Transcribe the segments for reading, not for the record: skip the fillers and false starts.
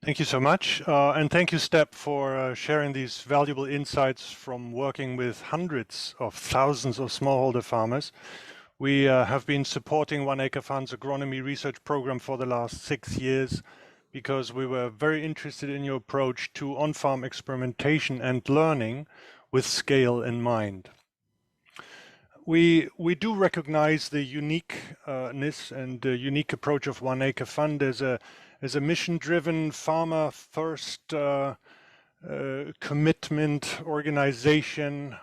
Thank you so much. And thank you, Step, for sharing these valuable insights from working with hundreds of thousands of smallholder farmers. We have been supporting One Acre Fund's agronomy research program for the last 6 years because we were very interested in your approach to on-farm experimentation and learning with scale in mind. We do recognize the uniqueness and the unique approach of One Acre Fund as a mission-driven, farmer-first commitment organization,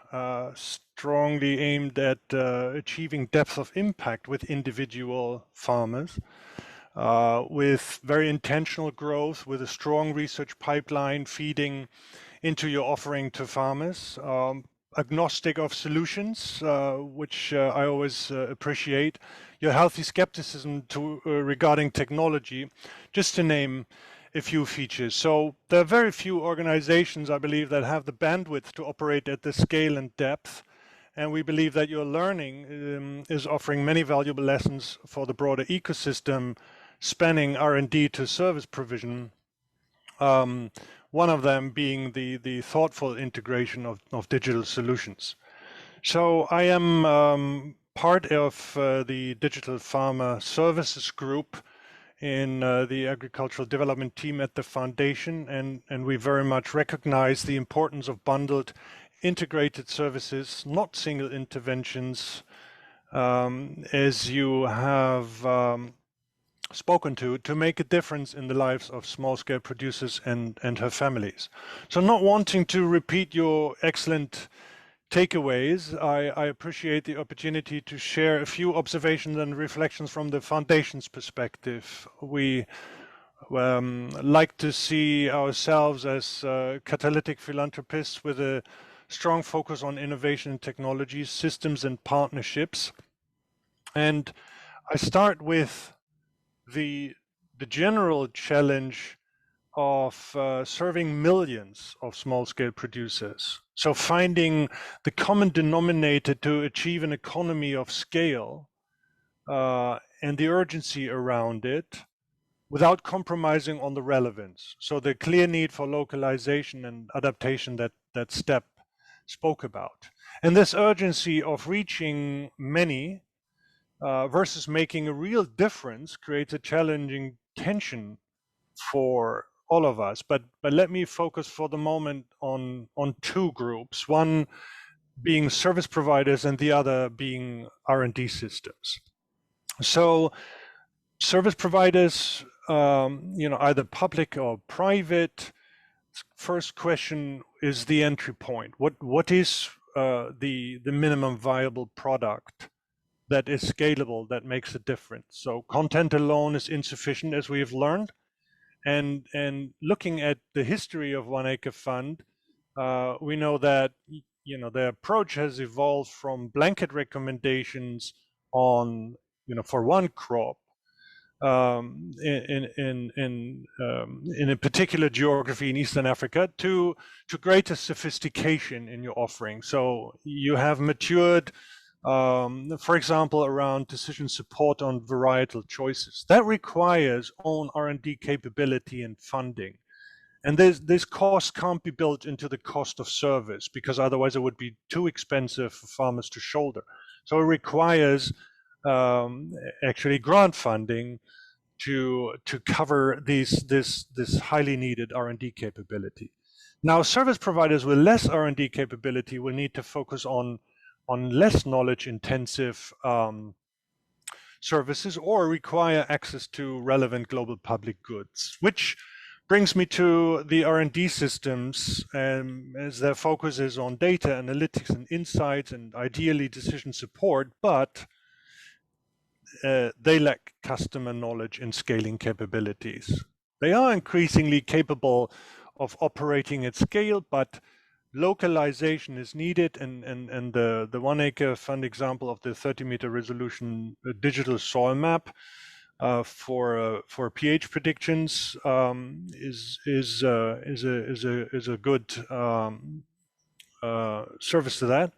strongly aimed at achieving depth of impact with individual farmers, with very intentional growth, with a strong research pipeline feeding into your offering to farmers. Agnostic of solutions, which I always appreciate, your healthy skepticism regarding technology, just to name a few features. So there are very few organizations, I believe, that have the bandwidth to operate at this scale and depth. And we believe that your learning is offering many valuable lessons for the broader ecosystem, spanning R&D to service provision. One of them being the thoughtful integration of digital solutions. So I am part of the Digital Farmer Services Group in the agricultural development team at the foundation, and we very much recognize the importance of bundled integrated services, not single interventions, as you have spoken to make a difference in the lives of small-scale producers and her families. So not wanting to repeat your excellent takeaways, I appreciate the opportunity to share a few observations and reflections from the Foundation's perspective. We like to see ourselves as catalytic philanthropists with a strong focus on innovation and technologies, systems and partnerships. And I start with the general challenge of serving millions of small-scale producers. So finding the common denominator to achieve an economy of scale and the urgency around it without compromising on the relevance. So the clear need for localization and adaptation that Step spoke about. And this urgency of reaching many versus making a real difference creates a challenging tension for all of us. But let me focus for the moment on two groups, one being service providers and the other being R&D systems. So service providers, either public or private. First question is the entry point. What is the minimum viable product that is scalable, that makes a difference? So content alone is insufficient, as we have learned. And looking at the history of One Acre Fund, we know that the approach has evolved from blanket recommendations on for one crop in a particular geography in Eastern Africa to greater sophistication in your offering. So you have matured, for example, around decision support on varietal choices. That requires own R&D capability and funding. And this cost can't be built into the cost of service because otherwise it would be too expensive for farmers to shoulder. So it requires actually grant funding to cover this highly needed R&D capability. Now, service providers with less R&D capability will need to focus on less knowledge-intensive services or require access to relevant global public goods, which brings me to the R&D systems, as their focus is on data analytics and insights and ideally decision support, but they lack customer knowledge and scaling capabilities. They are increasingly capable of operating at scale, but localization is needed, and the One Acre Fund example of the 30-meter resolution digital soil map for pH predictions is a good service to that.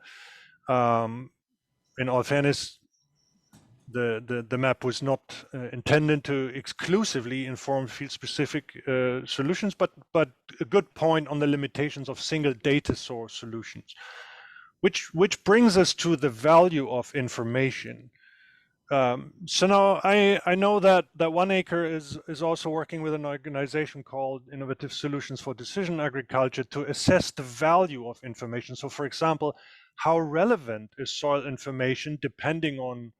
In all fairness, the map was not intended to exclusively inform field-specific solutions, but a good point on the limitations of single data source solutions, which brings us to the value of information. So now I know that 1Acre is also working with an organization called Innovative Solutions for Decision Agriculture to assess the value of information. So for example, how relevant is soil information depending on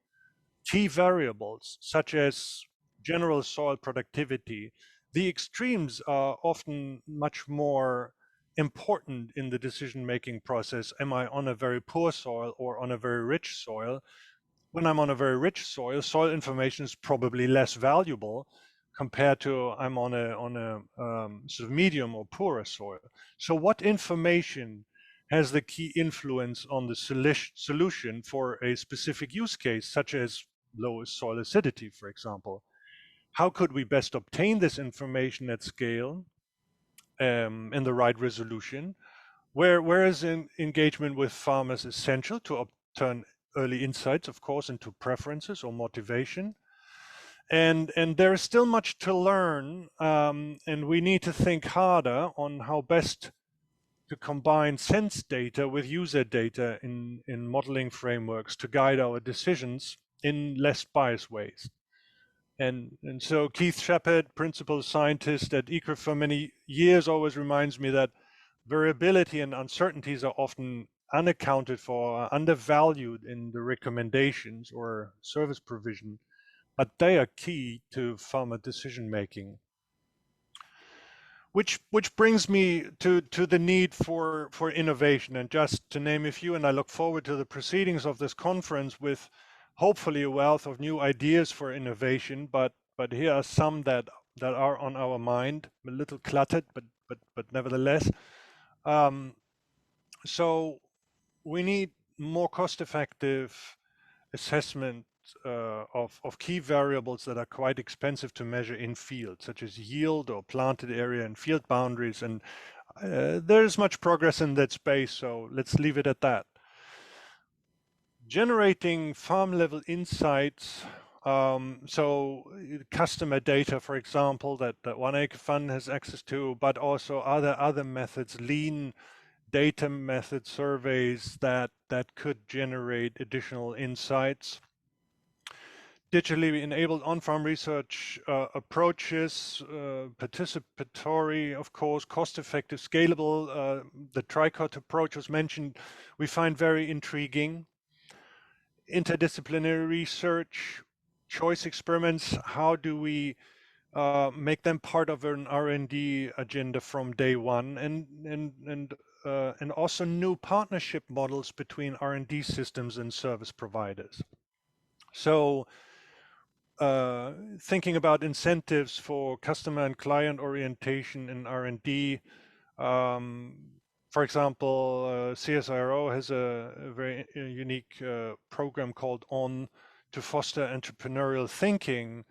key variables such as general soil productivity? The extremes are often much more important in the decision-making process. Am I on a very poor soil or on a very rich soil? When I'm on a very rich soil, soil information is probably less valuable compared to I'm on a sort of medium or poorer soil. So what information has the key influence on the solution for a specific use case, such as low soil acidity, for example? How could we best obtain this information at scale in the right resolution? Where is engagement with farmers essential to turn early insights, of course, into preferences or motivation? And there is still much to learn, and we need to think harder on how best to combine sense data with user data in modeling frameworks to guide our decisions in less biased ways. And so Keith Shepard, principal scientist at ICRE for many years, always reminds me that variability and uncertainties are often unaccounted for, undervalued in the recommendations or service provision, but they are key to farmer decision making. Which brings me to the need for innovation, and just to name a few, and I look forward to the proceedings of this conference with hopefully a wealth of new ideas for innovation, but here are some that are on our mind, a little cluttered, but nevertheless. So we need more cost-effective assessment of key variables that are quite expensive to measure in field, such as yield or planted area and field boundaries. And there's much progress in that space, so let's leave it at that. Generating farm-level insights, so customer data, for example, that 1Acre Fund has access to, but also other methods, lean data method surveys that could generate additional insights. Digitally enabled on-farm research approaches, participatory, of course, cost-effective, scalable. The tricot approach was mentioned, we find very intriguing. Interdisciplinary research, choice experiments, how do we make them part of an R&D agenda from day one, and also new partnership models between R&D systems and service providers. So thinking about incentives for customer and client orientation in R&D. For example, CSIRO has a very unique program called ON to foster entrepreneurial thinking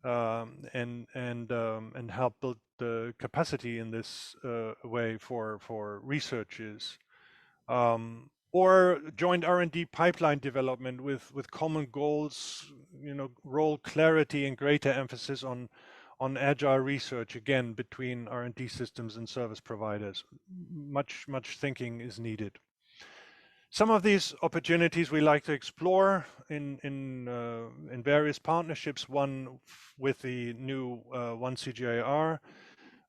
and help build the capacity in this way for researchers. Or joint R&D pipeline development with common goals, role clarity and greater emphasis on agile research, again, between R&D systems and service providers. Much thinking is needed. Some of these opportunities we like to explore in various partnerships. One with the new 1CGIAR,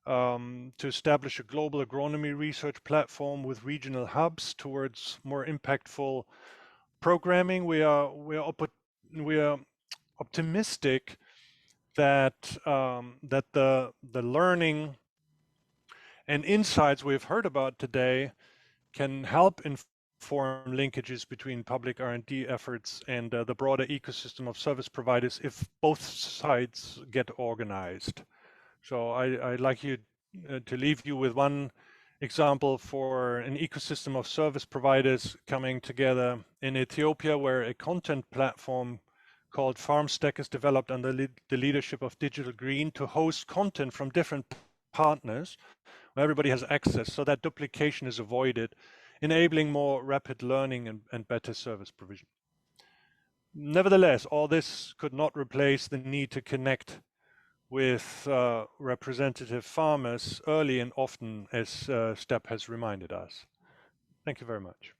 to establish a global agronomy research platform with regional hubs towards more impactful programming. We are optimistic that the learning and insights we've heard about today can help inform linkages between public R&D efforts and the broader ecosystem of service providers if both sides get organized. So I'd like to leave you with one example for an ecosystem of service providers coming together in Ethiopia, where a content platform called FarmStack is developed under the leadership of Digital Green to host content from different partners where everybody has access, so that duplication is avoided, enabling more rapid learning and better service provision. Nevertheless, all this could not replace the need to connect with representative farmers early and often, as STEP has reminded us. Thank you very much.